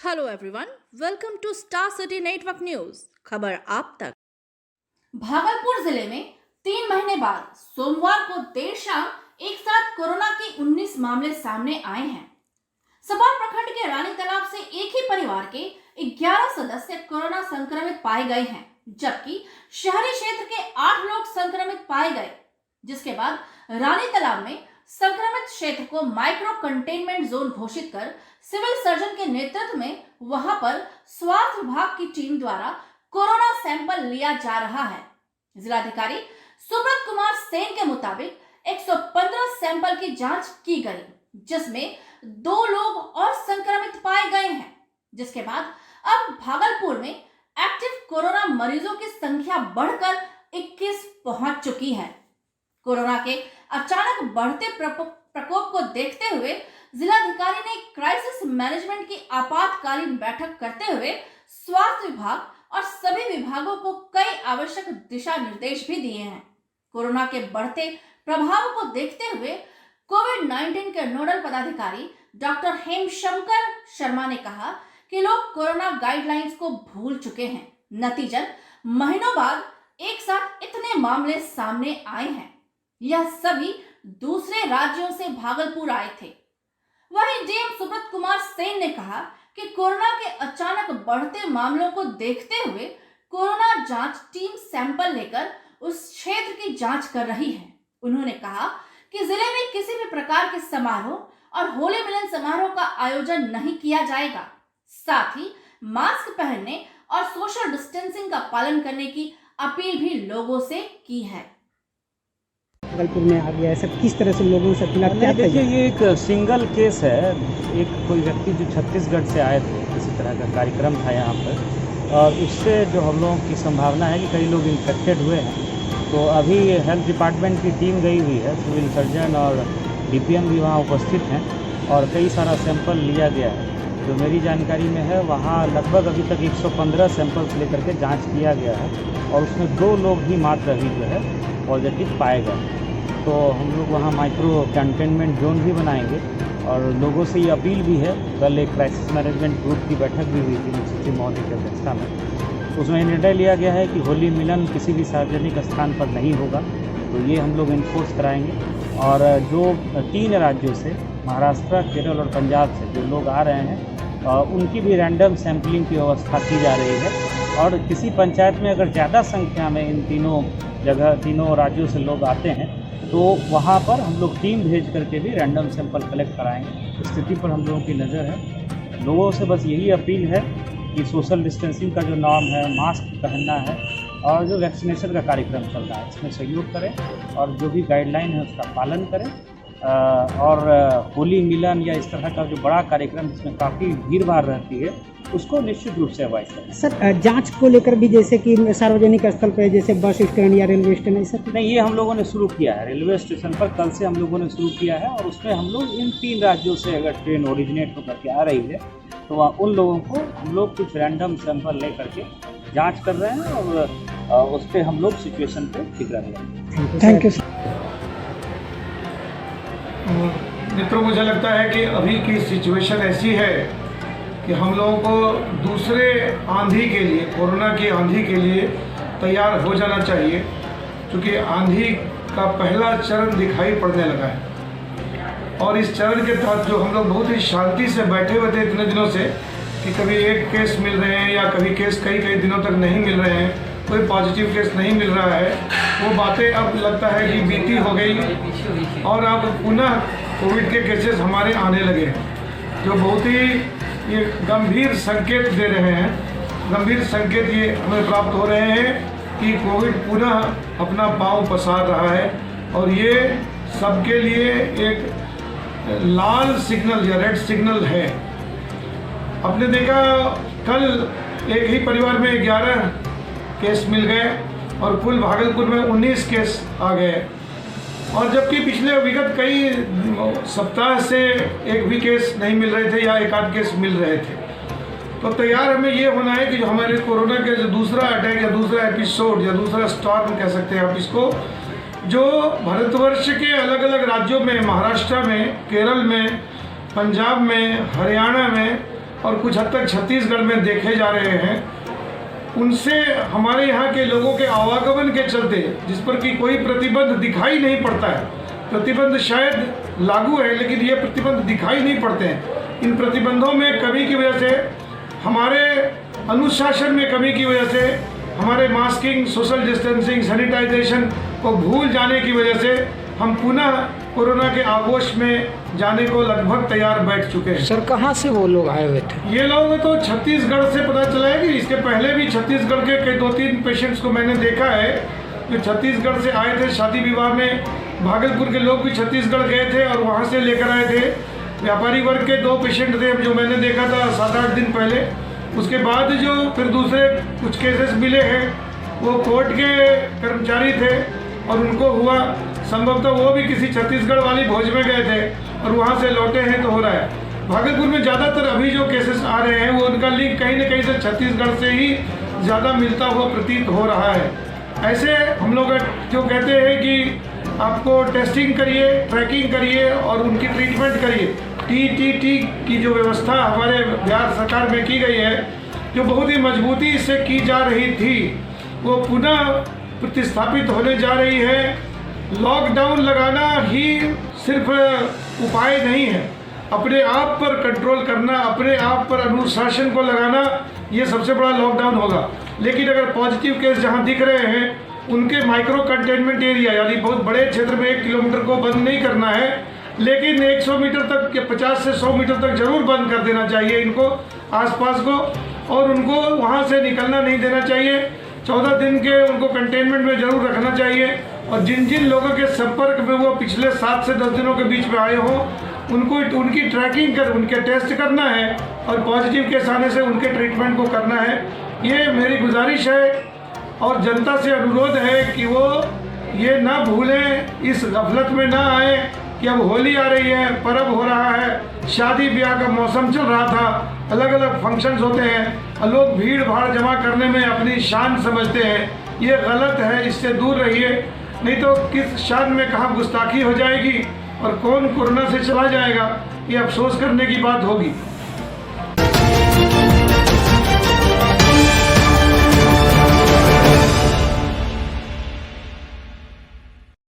Hello everyone, welcome to star city network news. खबर आप तक। भागलपुर जिले में 3 महीने बाद सोमवार को देर शाम एक साथ कोरोना के 19 मामले सामने आए हैं। सपा प्रखंड के रानी तालाब से एक ही परिवार के 11 सदस्य कोरोना संक्रमित पाए गए हैं, जबकि शहरी क्षेत्र के 8 लोग संक्रमित पाए गए, जिसके बाद रानी तालाब में संक्रमित क्षेत्र को माइक्रो कंटेनमेंट जोन घोषित कर सिविल सर्जन के नेतृत्व में वहां पर स्वास्थ्य विभाग की टीम द्वारा कोरोना सैंपल लिया जा रहा है। जिलाधिकारी सुब्रत कुमार सेन के मुताबिक 115 सैंपल की जांच की गई, जिसमें 2 लोग और संक्रमित पाए गए हैं, जिसके बाद अब भागलपुर में एक्टिव कोरोना मरीजों की संख्या बढ़कर 21 पहुंच चुकी है। कोरोना के अचानक बढ़ते प्रकोप को देखते हुए जिलाधिकारी ने क्राइसिस मैनेजमेंट की आपातकालीन बैठक करते हुए स्वास्थ्य विभाग और सभी विभागों को कई आवश्यक दिशा निर्देश भी दिए हैं। कोरोना के बढ़ते प्रभाव को देखते हुए कोविड-19 के नोडल पदाधिकारी डॉक्टर हेमशंकर शर्मा ने कहा कि लोग कोरोना गाइडलाइंस को भूल चुके हैं। नतीजन महीनों बाद एक साथ इतने मामले सामने आए हैं। यह सभी दूसरे राज्यों से भागलपुर आए थे। वहीं डीएम सुब्रत कुमार सेन ने कहा कि कोरोना के अचानक बढ़ते मामलों को देखते हुए कोरोना जांच टीम सैंपल लेकर उस क्षेत्र की जांच कर रही है। उन्होंने कहा कि जिले में किसी भी प्रकार के समारोह और होली मिलन समारोह का आयोजन नहीं किया जाएगा। साथ ही मास्क पहनने और सोशल डिस्टेंसिंग का पालन करने की अपील भी लोगों से की है। भागलपुर में आ गया है, सब किस तरह से लोगों से खिलाफ क्या? देखिए, ये एक सिंगल केस है। एक कोई व्यक्ति जो छत्तीसगढ़ से आए थे, किसी तरह का कार्यक्रम था यहाँ पर, और उससे जो हम लोगों की संभावना है कि कई लोग इन्फेक्टेड हुए हैं। तो अभी हेल्थ डिपार्टमेंट की टीम गई हुई है, सिविल सर्जन और डीपीएम भी वहाँ उपस्थित हैं और कई सारा सैंपल लिया गया है। जो मेरी जानकारी में है, वहाँ लगभग अभी तक 115 सैंपल्स लेकर के जाँच किया गया है और उसमें 2 लोग ही मात्र अभी जो है पॉजिटिव पाए गए। तो हम लोग वहाँ माइक्रो कंटेनमेंट जोन भी बनाएंगे और लोगों से ये अपील भी है। कल एक क्राइसिस मैनेजमेंट ग्रुप की बैठक भी हुई थी मुख्यमंत्री महोदय की अध्यक्षता में। उसमें निर्णय लिया गया है कि होली मिलन किसी भी सार्वजनिक स्थान पर नहीं होगा, तो ये हम लोग इन्फोर्स कराएंगे। और जो 3 राज्यों से, महाराष्ट्र, केरल और पंजाब से जो लोग आ रहे हैं, उनकी भी रैंडम सैम्पलिंग की व्यवस्था की जा रही है। और किसी पंचायत में अगर ज़्यादा संख्या में इन तीनों राज्यों से लोग आते हैं तो वहाँ पर हम लोग टीम भेज करके भी रैंडम सैंपल कलेक्ट कराएंगे। स्थिति पर हम लोगों की नज़र है। लोगों से बस यही अपील है कि सोशल डिस्टेंसिंग का जो नॉर्म है, मास्क पहनना है और जो वैक्सीनेशन का कार्यक्रम चल रहा है इसमें सहयोग करें और जो भी गाइडलाइन है उसका पालन करें। और होली मिलन या इस तरह का जो बड़ा कार्यक्रम जिसमें काफ़ी भीड़ भाड़ रहती है उसको निश्चित रूप से अवॉइड करें। सर, जांच को लेकर भी जैसे कि सार्वजनिक स्थल पर जैसे बस स्टैंड या रेलवे स्टेशन ऐसा नहीं, ये हम लोगों ने शुरू किया है। रेलवे स्टेशन पर कल से हम लोगों ने शुरू किया है और उसमें हम लोग इन 3 राज्यों से अगर ट्रेन ओरिजिनेट होकर के आ रही है तो उन लोगों को हम लोग कुछ रैंडम सैंपल ले करके जाँच कर रहे हैं और उस पर हम लोग सिचुएशन पर ठीक रह रहे हैं। Thank you. मित्रों, मुझे लगता है कि अभी की सिचुएशन ऐसी है कि हम लोगों को दूसरे आंधी के लिए, कोरोना की आंधी के लिए तैयार हो जाना चाहिए, क्योंकि आंधी का पहला चरण दिखाई पड़ने लगा है। और इस चरण के तहत जो हम लोग बहुत ही शांति से बैठे हुए थे इतने दिनों से कि कभी एक केस मिल रहे हैं या कभी केस कई दिनों तक नहीं मिल रहे हैं, कोई पॉजिटिव केस नहीं मिल रहा है, वो बातें अब लगता है कि बीती हो गई और अब पुनः कोविड के केसेस हमारे आने लगे हैं, जो बहुत ही ये गंभीर संकेत दे रहे हैं। गंभीर संकेत ये हमें प्राप्त हो रहे हैं कि कोविड पुनः अपना पांव पसार रहा है और ये सबके लिए एक लाल सिग्नल या रेड सिग्नल है। आपने देखा कल एक ही परिवार में 11 केस मिल गए और कुल भागलपुर में 19 केस आ गए, और जबकि पिछले विगत कई सप्ताह से एक भी केस नहीं मिल रहे थे या एक आध केस मिल रहे थे। तो तैयार हमें ये होना है कि जो हमारे कोरोना के जो दूसरा अटैक या दूसरा एपिसोड या दूसरा स्टॉर्म कह सकते हैं आप इसको, जो भारतवर्ष के अलग अलग राज्यों में, महाराष्ट्र में, केरल में, पंजाब में, हरियाणा में और कुछ हद तक छत्तीसगढ़ में देखे जा रहे हैं, उनसे हमारे यहाँ के लोगों के आवागमन के चलते, जिस पर कि कोई प्रतिबंध दिखाई नहीं पड़ता है, प्रतिबंध शायद लागू है लेकिन ये प्रतिबंध दिखाई नहीं पड़ते हैं। इन प्रतिबंधों में कमी की वजह से, हमारे अनुशासन में कमी की वजह से, हमारे मास्किंग, सोशल डिस्टेंसिंग, सैनिटाइजेशन को भूल जाने की वजह से हम पुनः कोरोना के आगोश में जाने को लगभग तैयार बैठ चुके हैं। सर कहाँ से वो लोग आए हुए थे? ये लोग तो छत्तीसगढ़ से पता चला है कि इसके पहले भी छत्तीसगढ़ के कई 2-3 पेशेंट्स को मैंने देखा है जो छत्तीसगढ़ से आए थे शादी विवाह में। भागलपुर के लोग भी छत्तीसगढ़ गए थे और वहाँ से लेकर आए थे। व्यापारी वर्ग के 2 पेशेंट थे जो मैंने देखा था 7-8 दिन पहले। उसके बाद जो फिर दूसरे कुछ केसेस मिले हैं वो कोर्ट के कर्मचारी थे और उनको हुआ, संभवतः वो भी किसी छत्तीसगढ़ वाली भोज में गए थे और वहाँ से लौटे हैं तो हो रहा है। भागलपुर में ज़्यादातर अभी जो केसेस आ रहे हैं वो उनका लिंक कहीं ना कहीं से छत्तीसगढ़ से ही ज़्यादा मिलता हुआ प्रतीत हो रहा है। ऐसे हम लोग जो कहते हैं कि आपको टेस्टिंग करिए, ट्रैकिंग करिए और उनकी ट्रीटमेंट करिए, टीटीटी की जो व्यवस्था हमारे बिहार सरकार में की गई है, जो बहुत ही मजबूती से की जा रही थी, वो पुनः प्रतिस्थापित होने जा रही है। लॉकडाउन लगाना ही सिर्फ उपाय नहीं है, अपने आप पर कंट्रोल करना, अपने आप पर अनुशासन को लगाना, ये सबसे बड़ा लॉकडाउन होगा। लेकिन अगर पॉजिटिव केस जहाँ दिख रहे हैं उनके माइक्रो कंटेनमेंट एरिया, यानी बहुत बड़े क्षेत्र में 1 किलोमीटर को बंद नहीं करना है, लेकिन 100 मीटर तक या 50 से 100 मीटर तक जरूर बंद कर देना चाहिए इनको, आसपास को, और उनको वहाँ से निकलना नहीं देना चाहिए। 14 दिन के उनको कंटेनमेंट में जरूर रखना चाहिए और जिन जिन लोगों के संपर्क में वो पिछले 7 से 10 दिनों के बीच में आए हों उनको उनकी ट्रैकिंग कर, उनके टेस्ट करना है और पॉजिटिव केस आने से उनके ट्रीटमेंट को करना है। ये मेरी गुजारिश है और जनता से अनुरोध है कि वो ये ना भूलें, इस गफलत में ना आए कि अब होली आ रही है, पर्व हो रहा है, शादी ब्याह का मौसम चल रहा था, अलग अलग फंक्शंस होते हैं और लोग भीड़ भाड़ जमा करने में अपनी शान समझते हैं। ये गलत है, इससे दूर रहिए, नहीं तो किस शान में कहाँ गुस्ताखी हो जाएगी और कौन कोरोना से चला जाएगा, ये अफसोस करने की बात होगी।